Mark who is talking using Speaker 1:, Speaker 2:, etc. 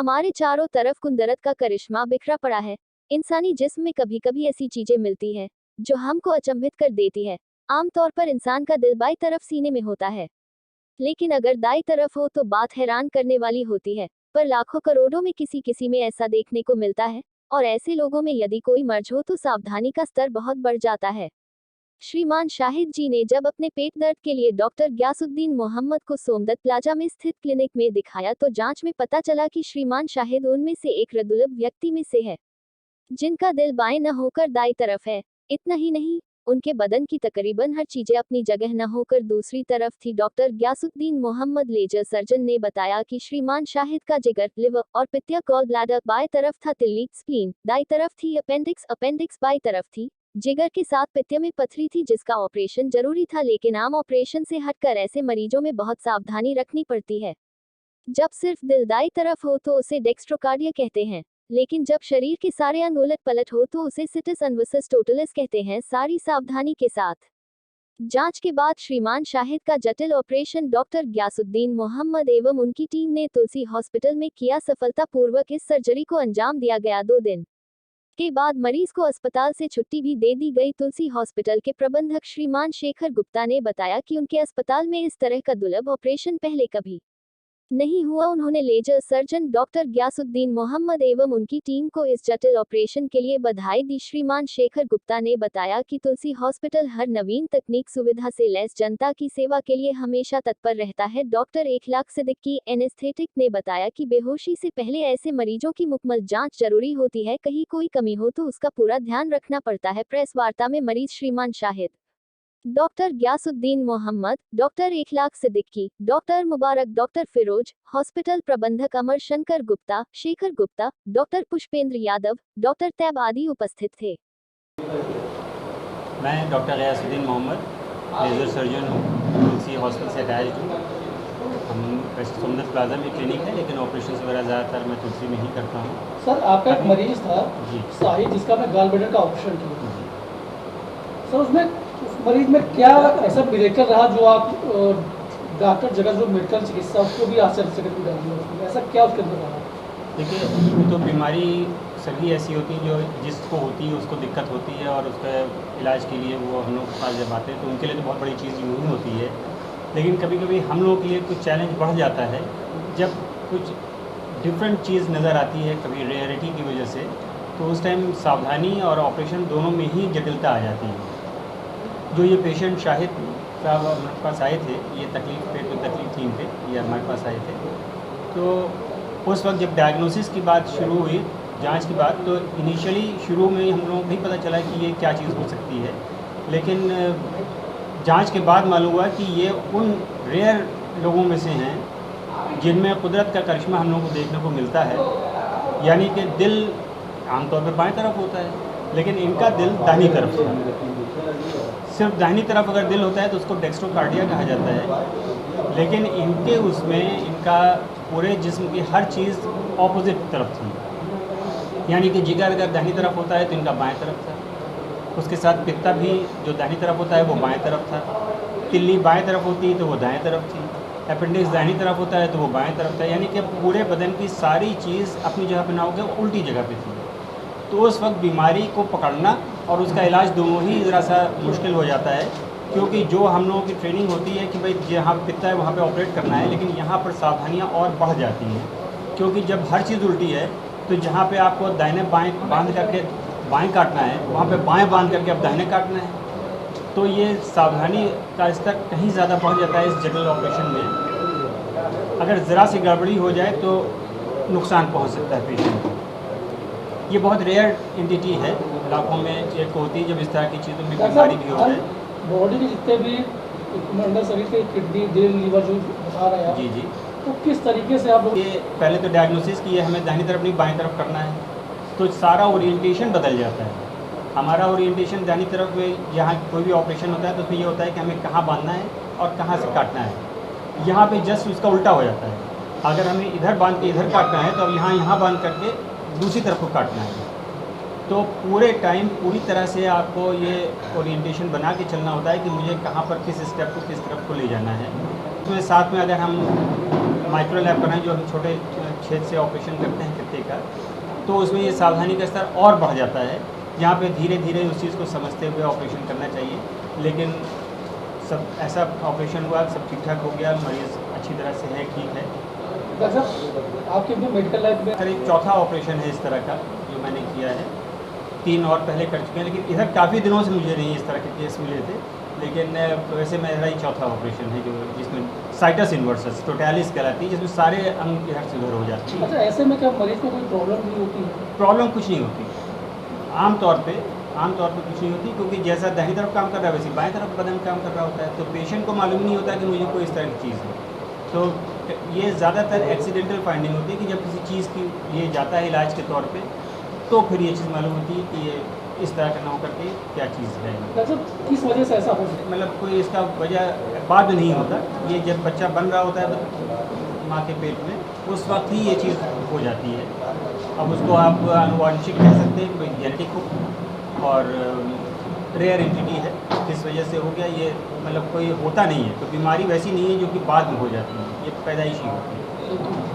Speaker 1: हमारे चारों तरफ कुदरत का करिश्मा बिखरा पड़ा है। इंसानी जिस्म में कभी कभी ऐसी चीजें मिलती है जो हमको अचंभित कर देती है। आमतौर पर इंसान का दिल बाई तरफ सीने में होता है, लेकिन अगर दाई तरफ हो तो बात हैरान करने वाली होती है। पर लाखों करोड़ों में किसी किसी में ऐसा देखने को मिलता है, और ऐसे लोगों में यदि कोई मर्ज हो तो सावधानी का स्तर बहुत बढ़ जाता है। श्रीमान शाहिद जी ने जब अपने पेट दर्द के लिए डॉक्टर ग्यासुद्दीन मोहम्मद को सोमदत्त प्लाजा में स्थित क्लिनिक में दिखाया तो जांच में पता चला कि श्रीमान शाहिद उनमें से एक दुर्लभ व्यक्ति में से है जिनका दिल बाएं न होकर दाई तरफ है। इतना ही नहीं, उनके बदन की तकरीबन हर चीजें अपनी जगह न होकर दूसरी तरफ थी। Doctor Ghiyasuddin Mohammad laser surgeon ने बताया कि श्रीमान शाहिद का जिगर, लिवर और पित्तीय गॉल ब्लैडर बाएं तरफ था, तिल्ली स्प्लीन दाई तरफ थी, अपेंडिक्स बाई तरफ थी। जिगर के साथ पित्त में पथरी थी जिसका ऑपरेशन जरूरी था, लेकिन आम ऑपरेशन से हटकर ऐसे मरीजों में बहुत सावधानी रखनी पड़ती है। जब सिर्फ दिल दाई तरफ हो तो उसे डेक्स्ट्रोकार्डिया कहते हैं, लेकिन जब शरीर के सारे अंग उलट पलट हो तो उसे सिटस इनवर्सस टोटलिस कहते हैं। सारी सावधानी के साथ जांच के बाद श्रीमान शाहिद का जटिल ऑपरेशन डॉक्टर ग्यासुद्दीन मोहम्मद एवं उनकी टीम ने तुलसी हॉस्पिटल में किया। सफलतापूर्वक इस सर्जरी को अंजाम दिया गया। 2 दिन के बाद मरीज को अस्पताल से छुट्टी भी दे दी गई। तुलसी हॉस्पिटल के प्रबंधक श्रीमान शेखर गुप्ता ने बताया कि उनके अस्पताल में इस तरह का दुर्लभ ऑपरेशन पहले कभी नहीं हुआ। उन्होंने laser surgeon doctor Ghiyasuddin Mohammad एवं उनकी टीम को इस जटिल ऑपरेशन के लिए बधाई दी। श्रीमान शेखर गुप्ता ने बताया कि तुलसी हॉस्पिटल हर नवीन तकनीक सुविधा से लैस जनता की सेवा के लिए हमेशा तत्पर रहता है। डॉक्टर इखलाक सिद्दीकी एनेस्थेटिक ने बताया कि बेहोशी से पहले ऐसे मरीजों की मुकम्मल जांच जरूरी होती है, कहीं कोई कमी हो तो उसका पूरा ध्यान रखना पड़ता है। प्रेस वार्ता में मरीज श्रीमान Shahid, doctor Ghiyasuddin Mohammad, doctor Ikhlaq Siddiqui, doctor Mubarak, doctor Firoz, hospital प्रबंधक अमर शंकर गुप्ता, शेखर गुप्ता, डॉक्टर पुष्पेंद्र यादव, डॉक्टर तैब आदि उपस्थित थे।
Speaker 2: मैं doctor Ghiyasuddin Mohammad, laser surgeon हूँ, तुलसी हॉस्पिटल से अटैच्ड हूँ। हम सोमदत्त प्लाजा में क्लिनिक है, लेकिन ऑपरेशन वगैरह ज़्यादातर मैं तुलसी में ही करता हूँ।
Speaker 3: सर, आपका एक मरीज था
Speaker 2: जी
Speaker 3: शाहिद, जिसका मैं गॉल ब्लैडर का ऑपरेशन किया। सर, उसमें उस मरीज में क्या ऐसा मिरेकल रहा जो आप डॉक्टर जगह जो मेडिकल चिकित्सा उसको भी आश्चर्यचकित कर दिया? ऐसा क्या उसके अंदर रहा?
Speaker 2: देखिए, तो बीमारी सभी ऐसी होती है जो जिसको होती है उसको दिक्कत होती है, और उसका इलाज के लिए वो हम लोग के पास जब आते हैं तो उनके लिए तो बहुत बड़ी चीज़ यूँ ही होती है। लेकिन कभी कभी हम लोगों के लिए कुछ चैलेंज बढ़ जाता है जब कुछ डिफरेंट चीज़ नज़र आती है, कभी रेयरिटी की वजह से, तो उस टाइम सावधानी और ऑपरेशन दोनों में ही जटिलता आ जाती है। जो ये पेशेंट शाहिद साहब हमारे पास आए थे, ये तकलीफ, पेट में तकलीफ थी इनके, ये हमारे पास आए थे, तो उस वक्त जब डायग्नोसिस की बात शुरू हुई, जांच की बात, तो इनिशियली शुरू में हम लोगों को नहीं पता चला कि ये क्या चीज़ हो सकती है, लेकिन जांच के बाद मालूम हुआ कि ये उन रेयर लोगों में से हैं जिनमें कुदरत का करिश्मा हम लोगों को देखने को मिलता है। यानी कि दिल आमतौर पर बाएं तरफ होता है, लेकिन इनका दिल दाहिनी तरफ है। सिर्फ दाहिनी तरफ अगर दिल होता है तो उसको डेक्स्ट्रोकार्डिया कहा जाता है, लेकिन इनके उसमें इनका पूरे जिस्म की हर चीज़ ऑपोजिट तरफ थी। यानी कि जिगर अगर दाहिनी तरफ होता है तो इनका बाएं तरफ था, उसके साथ पित्ता भी जो दाहिनी तरफ होता है वो बाएं तरफ था, तिल्ली बाएं तरफ होती है तो वो दाएं तरफ थी, अपेंडिक्स दाहिनी तरफ होता है तो वो बाएं तरफ था। यानी कि पूरे बदन की सारी चीज़ अपनी जगह पर ना होकर उल्टी जगह पे थी। तो उस वक्त बीमारी को पकड़ना और उसका इलाज दोनों ही ज़रा सा मुश्किल हो जाता है, क्योंकि जो हम लोगों की ट्रेनिंग होती है कि भाई जहाँ पित्ता है वहाँ पे ऑपरेट करना है, लेकिन यहाँ पर सावधानियाँ और बढ़ जाती हैं, क्योंकि जब हर चीज़ उल्टी है तो जहाँ पे आपको दाहिने बाएं बांध करके बाएं काटना है, वहाँ पे बाएं बांध करके अब दाहिने काटना है। तो ये सावधानी का स्तर कहीं ज़्यादा बढ़ जाता है इस जटिल ऑपरेशन में। अगर ज़रा सी गड़बड़ी हो जाए तो नुकसान पहुँच सकता है पेशेंट को। ये बहुत रेयर एंटिटी है, लाखों में एक होती है जब इस तरह की चीज़ों में बीमारी भी हो जाए।
Speaker 3: बॉडी के जितने भी अंदर शरीर के किडनी, दिल, लीवर जो बता रहे हैं
Speaker 2: जी जी,
Speaker 3: तो किस तरीके से आप लोग
Speaker 2: ये पहले तो डायग्नोसिस की है, हमें दाहिनी तरफ नहीं बाएं तरफ करना है, तो सारा ओरिएंटेशन बदल जाता है। हमारा ओरिएंटेशन दाहिनी तरफ में, यहाँ कोई भी ऑपरेशन होता है तो उसमें ये होता है कि हमें कहाँ बांधना है और कहाँ से काटना है। यहाँ पे जस्ट उसका उल्टा हो जाता है। अगर हमें इधर बांध के इधर काटना है तो अब यहाँ बांध करके दूसरी तरफ को काटना है। तो पूरे टाइम पूरी तरह से आपको ये ओरिएंटेशन बना के चलना होता है कि मुझे कहाँ पर किस स्टेप को किस तरफ को ले जाना है। तो साथ में अगर हम माइक्रो लैब बनाएं, जो हम छोटे छेद से ऑपरेशन करते हैं कितने का, तो उसमें ये सावधानी का स्तर और बढ़ जाता है, जहाँ पे धीरे धीरे उस चीज़ को समझते हुए ऑपरेशन करना चाहिए। लेकिन सब ऐसा ऑपरेशन हुआ, सब ठीक ठाक हो गया, मरीज़ अच्छी तरह से है, ठीक है।
Speaker 3: डॉक्टर साहब आपके भी मेडिकल लाइफ में
Speaker 2: करीब चौथा ऑपरेशन है इस तरह का जो मैंने किया है। 3 और पहले कर चुके हैं, लेकिन इधर काफ़ी दिनों से मुझे नहीं इस तरह के केस मिले थे। लेकिन वैसे मेरा ही चौथा ऑपरेशन है जो जिसमें साइटस इन्वर्सस टोटैलिस कहलाती है, जिसमें सारे अंग इधर से उधर हो जाते हैं।
Speaker 3: अच्छा, ऐसे में क्या मरीज को कोई प्रॉब्लम नहीं होती है?
Speaker 2: प्रॉब्लम कुछ नहीं होती आमतौर पे कुछ नहीं होती, क्योंकि जैसा दाहिनी तरफ काम कर रहा है वैसे बाएं तरफ बदन काम कर रहा होता है, तो पेशेंट को मालूम नहीं होता कि मुझे कोई इस तरह की चीज़ है। तो ये ज़्यादातर एक्सीडेंटल फाइंडिंग होती है कि जब किसी चीज़ की ये जाता है इलाज के तौर पे, तो फिर ये चीज़ मालूम होती है कि ये इस तरह का ना हो करके क्या चीज़ है।
Speaker 3: डॉक्टर साहब किस वजह से ऐसा हो सकता
Speaker 2: मतलब कोई इसका वजह बाद में नहीं होता, ये जब बच्चा बन रहा होता है माँ के पेट में, उस वक्त ही ये चीज़ हो जाती है। अब उसको आप आनुवांशिक कह सकते हैं, कोई जेनेटिक हो और रेयर एंटिटी है, इस वजह से हो गया ये। मतलब कोई होता नहीं है, तो बीमारी वैसी नहीं है जो कि बाद में हो जाती है, ये पैदाइशी होती है।
Speaker 3: है?